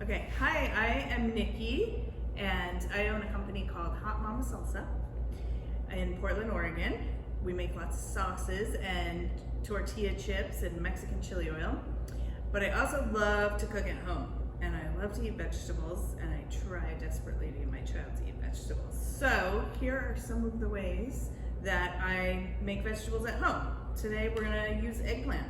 Okay, hi, I am Nikki, and I own a company called Hot Mama Salsa in Portland, Oregon. We make lots of sauces and tortilla chips and Mexican chili oil, but I also love to cook at home, and I love to eat vegetables, and I try desperately to get my child to eat vegetables. So here are some of the ways that I make vegetables at home. Today we're gonna use eggplant,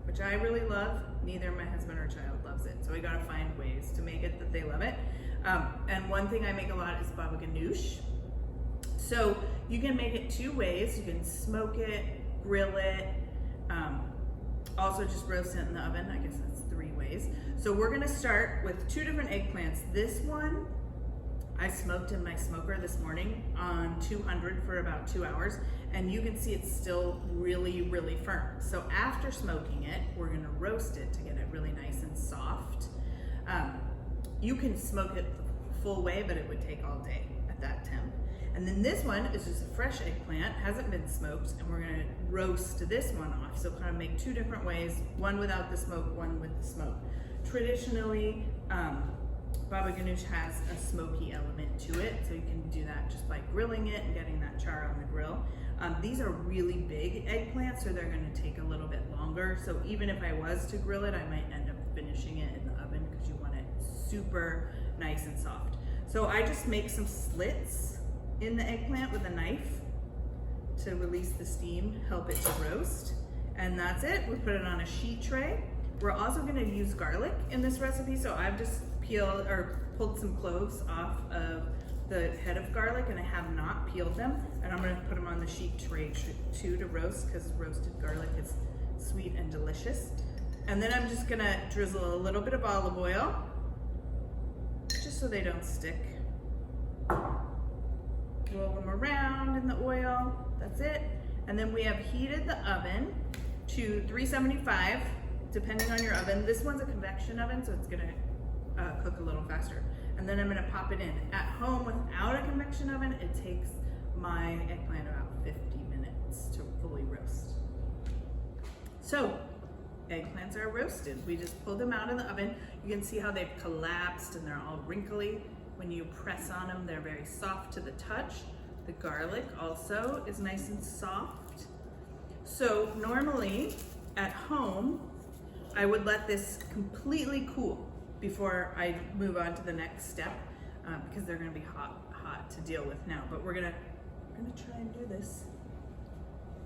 which I really love. Neither my husband or child loves it, so we gotta find ways to make it that they love it. And one thing I make a lot is Baba Ganoush. So you can make it two ways. You can smoke it, grill it, also just roast it in the oven. I guess that's three ways. So we're gonna start with two different eggplants. This one I smoked in my smoker this morning on 200 for about 2 hours, and you can see it's still really, really firm. So after smoking it, we're gonna roast it to get it really nice and soft. You can smoke it the full way, but it would take all day at that temp. And then this one is just a fresh eggplant, hasn't been smoked, and we're gonna roast this one off. So kind of make two different ways, one without the smoke, one with the smoke. Traditionally, Baba Ganoush has a smoky element to it, so you can do that just by grilling it and getting that char on the grill. These are really big eggplants, so they're gonna take a little bit longer. So even if I was to grill it, I might end up finishing it in the oven because you want it super nice and soft. So I just make some slits in the eggplant with a knife to release the steam, help it to roast. And that's it. We put it on a sheet tray. We're also gonna use garlic in this recipe, so I've just pulled some cloves off of the head of garlic, and I have not peeled them, and I'm gonna put them on the sheet tray too to roast, because roasted garlic is sweet and delicious. And then I'm just gonna drizzle a little bit of olive oil, just so they don't stick. Roll them around in the oil, that's it. And then we have heated the oven to 375, depending on your oven. This one's a convection oven, so it's gonna cook a little faster. And then I'm gonna pop it in. At home, without a convection oven, it takes my eggplant about 50 minutes to fully roast. So, eggplants are roasted. We just pulled them out of the oven. You can see how they've collapsed and they're all wrinkly. When you press on them, they're very soft to the touch. The garlic also is nice and soft. So normally, at home, I would let this completely cool before I move on to the next step, because they're gonna be hot to deal with now. But we're gonna try and do this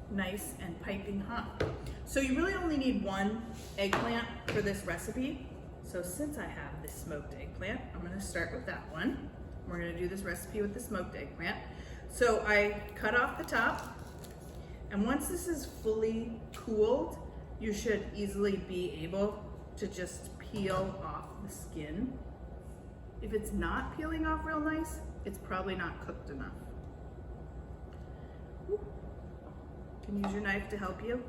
nice and piping hot. So you really only need one eggplant for this recipe. So since I have this smoked eggplant, I'm gonna start with that one. We're gonna do this recipe with the smoked eggplant. So I cut off the top, and once this is fully cooled, you should easily be able to just peel off the skin. If it's not peeling off real nice, it's probably not cooked enough. You can use your knife to help you.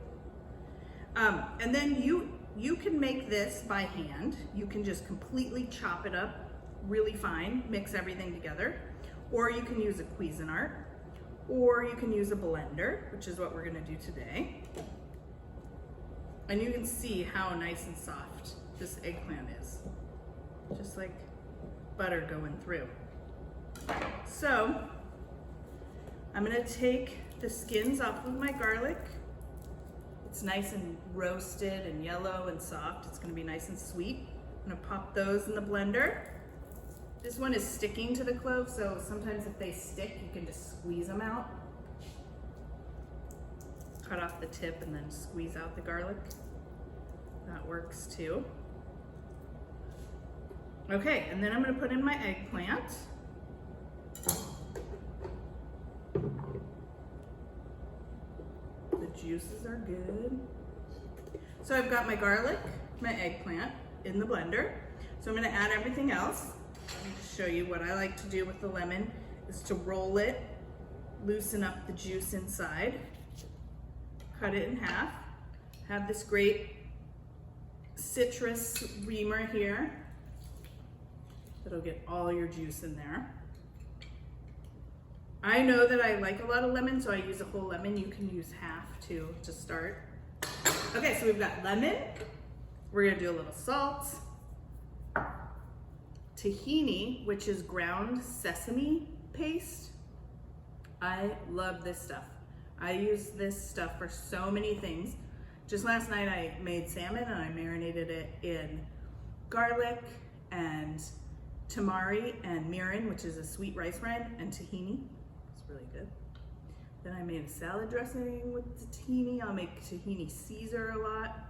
And then you can make this by hand. You can just completely chop it up really fine, mix everything together, or you can use a Cuisinart, or you can use a blender, which is what we're gonna do today. And you can see how nice and soft this eggplant is. Just like butter going through. So, I'm gonna take the skins off of my garlic. It's nice and roasted and yellow and soft. It's gonna be nice and sweet. I'm gonna pop those in the blender. This one is sticking to the clove, so sometimes if they stick, you can just squeeze them out. Cut off the tip and then squeeze out the garlic. That works too. Okay, and then I'm gonna put in my eggplant. The juices are good. So I've got my garlic, my eggplant in the blender. So I'm gonna add everything else. Let me just show you what I like to do with the lemon is to roll it, loosen up the juice inside, cut it in half, have this great citrus reamer here. It'll get all your juice in there. I know that I like a lot of lemon, so I use a whole lemon. You can use half too to start. Okay, so we've got lemon. We're gonna do a little salt. tahini, which is ground sesame paste. I love this stuff. I use this stuff for so many things. Just last night I made salmon and I marinated it in garlic and tamari and mirin, which is a sweet rice bran, and tahini. It's really good. Then I made a salad dressing with the tahini. I'll make tahini Caesar a lot.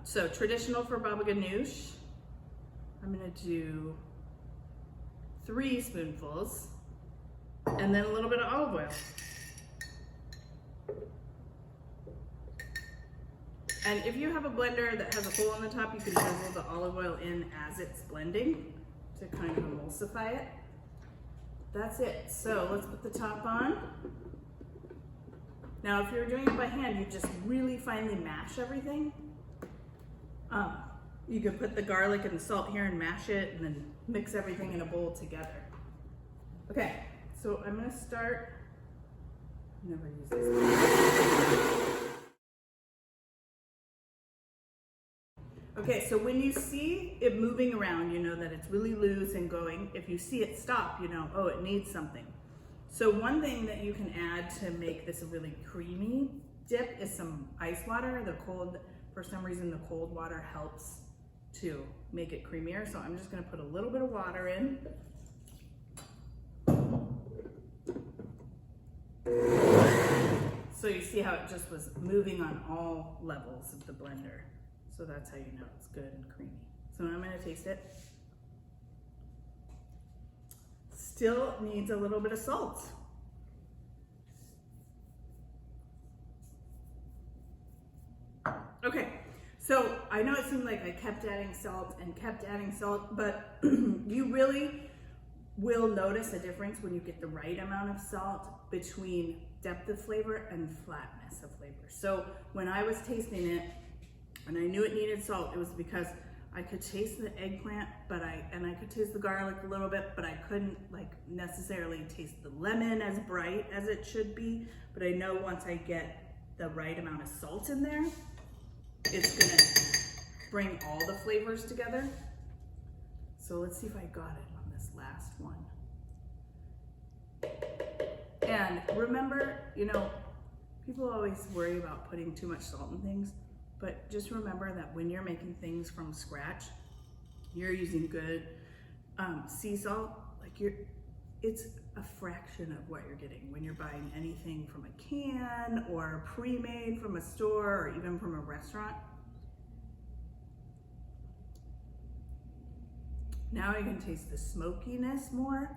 So traditional for Baba Ganoush, I'm gonna do 3 spoonfuls and then a little bit of olive oil. And if you have a blender that has a hole on the top, you can drizzle the olive oil in as it's blending to kind of emulsify it. That's it. So let's put the top on. Now, if you're doing it by hand, you just really finely mash everything. You can put the garlic and the salt here and mash it and then mix everything in a bowl together. Okay, so I'm gonna start, never use this. Okay, so when you see it moving around, you know that it's really loose and going. If you see it stop, you know, oh, it needs something. So one thing that you can add to make this a really creamy dip is some ice water. For some reason, the cold water helps to make it creamier. So I'm just gonna put a little bit of water in. So you see how it just was moving on all levels of the blender. So that's how you know it's good and creamy. So now I'm gonna taste it. Still needs a little bit of salt. Okay, so I know it seemed like I kept adding salt, but you really will notice a difference when you get the right amount of salt between depth of flavor and flatness of flavor. So when I was tasting it, and I knew it needed salt, it was because I could taste the eggplant, and I could taste the garlic a little bit, but I couldn't necessarily taste the lemon as bright as it should be. But I know once I get the right amount of salt in there, it's gonna bring all the flavors together. So let's see if I got it on this last one. And remember, you know, people always worry about putting too much salt in things. But just remember that when you're making things from scratch, you're using good sea salt. It's a fraction of what you're getting when you're buying anything from a can or pre-made from a store or even from a restaurant. Now you can taste the smokiness more.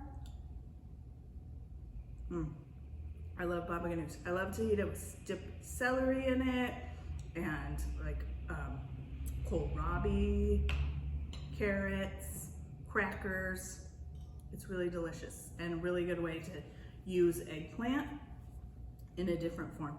I love Baba Ganoush. I love to eat it with dip celery in it, and kohlrabi, carrots, crackers. It's really delicious and a really good way to use eggplant in a different form.